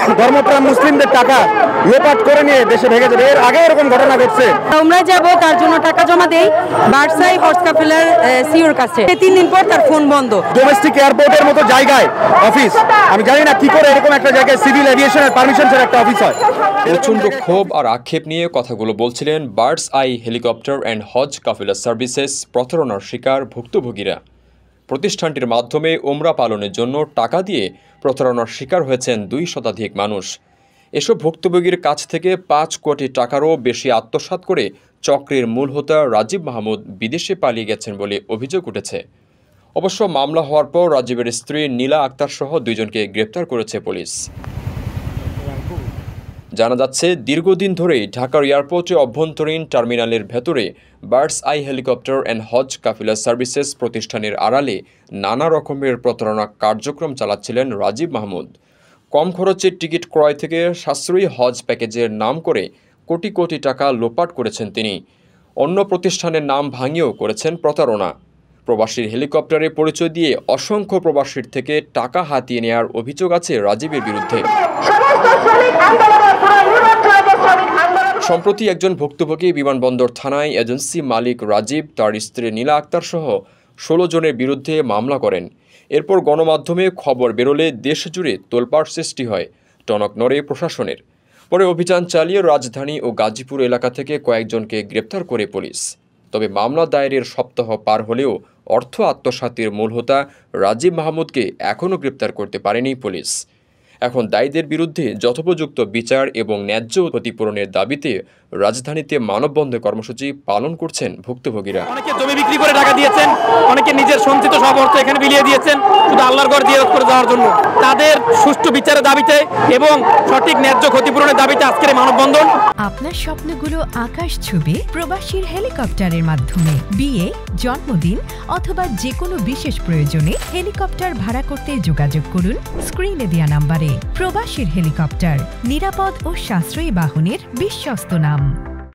ধর্মপ্রাণ মুসলিমদের টাকা লোপাট করে নিয়ে দেশে ভেঙে যাবে। এর আগে এরকম ঘটনা ঘটছে। আমরা যাব, তার জন্য টাকা জমা দেই বার্সাই হর্স কাফেলার সিওর কাছে। 3 দিন পর তার ফোন বন্ধ। ডোমেস্টিক এয়ারপোর্টের মতো জায়গায় অফিস, আমি জানি না কি করে এরকম একটা জায়গায় সিভিল এভিয়েশনের পারমিশন ছাড়া একটা অফিস হয়। প্রচণ্ড ক্ষোভ আর আক্ষেপ নিয়ে কথাগুলো বলছিলেন birds I helicopter and Hodge Kafela services প্রতারণার শিকার ভুক্তভোগীরা। প্রতিষ্ঠানটির মাধ্যমে ওমরা পালনের জন্য টাকা দিয়ে প্রতারণার শিকার হয়েছেন 2 শতাধিক মানুষ। এসব ভুক্তভোগীর কাছ থেকে 5 কোটি টাকারও বেশি আত্মসাৎ করে চক্রের মূল হোতা রাজীব মাহমুদ বিদেশে পালিয়ে গেছেন বলে অভিযোগ উঠেছে। অবশ্য মামলা হওয়ার পর রাজীবের স্ত্রী নীলা আক্তার সহ 2 জনকে গ্রেপ্তার করেছে পুলিশ। জানা যাচ্ছে, দীর্ঘদিন ধরেই ঢাকার এয়ারপোর্টে অভ্যন্তরীণ টার্মিনালের ভেতরে birds I helicopter and Hodge Kafela services প্রতিষ্ঠানের আড়ালে নানা রকমের প্রতারণা কার্যক্রম চালাচ্ছিলেন রাজীব মাহমুদ। কম খরচের টিকিট ক্রয় থেকে সাশ্রয়ী হজ প্যাকেজের নাম করে কোটি কোটি টাকা লোপাট করেছেন তিনি। অন্য প্রতিষ্ঠানের নাম ভাঙিয়েও করেছেন প্রতারণা। প্রবাসীর হেলিকপ্টারে পরিচয় দিয়ে অসংখ্য প্রবাসীর থেকে টাকা হাতিয়ে নেওয়ার অভিযোগ আছে রাজীবের বিরুদ্ধে। সম্প্রতি একজন ভুক্তভোগী বিমানবন্দর থানায় এজেন্সি মালিক রাজীব, তার স্ত্রী নীলা আক্তার সহ 16 জনের বিরুদ্ধে মামলা করেন। এরপর গণমাধ্যমে খবর বেরোলে দেশজুড়ে তোলপাড় সৃষ্টি হয়, টনক নড়ে প্রশাসনের। পরে অভিযান চালিয়ে রাজধানী ও গাজীপুর এলাকা থেকে কয়েকজনকে গ্রেপ্তার করে পুলিশ। তবে মামলা দায়েরের সপ্তাহ পার হলেও অর্থ আত্মসাতের মূল হোতা রাজীব মাহমুদকে এখনও গ্রেপ্তার করতে পারেনি পুলিশ। এখন দায়ীদের বিরুদ্ধে যথোপযুক্ত বিচার এবং ন্যায্য ক্ষতিপূরণের দাবিতে রাজধানীতে মানববন্ধন কর্মসূচি পালন করছেন ভুক্তভোগীরা। অনেকে জমি বিক্রি করে টাকা দিয়েছেন, অনেকে নিজের সঞ্চিত সব অর্থ এখানে বিলিয়ে দিয়েছেন শুধু আল্লাহর ঘর জিয়ারত করে যাওয়ার জন্য। তাদের সুষ্ঠু বিচারের দাবিতে এবং সঠিক ন্যায্য ক্ষতিপূরণের দাবিতে আজকের এই মানববন্ধন। আপনার স্বপ্নগুলো আকাশ ছবি প্রবাসীর হেলিকপ্টারের মাধ্যমে বিয়ে, জন্মদিন অথবা যে কোনো বিশেষ প্রয়োজনে হেলিকপ্টার ভাড়া করতে যোগাযোগ করুন স্ক্রিনে দেয়া নাম্বারে। প্রবাসীর হেলিকপ্টার, নিরাপদ ও সাশ্রয়ী বাহনের বিশ্বস্ত নাম।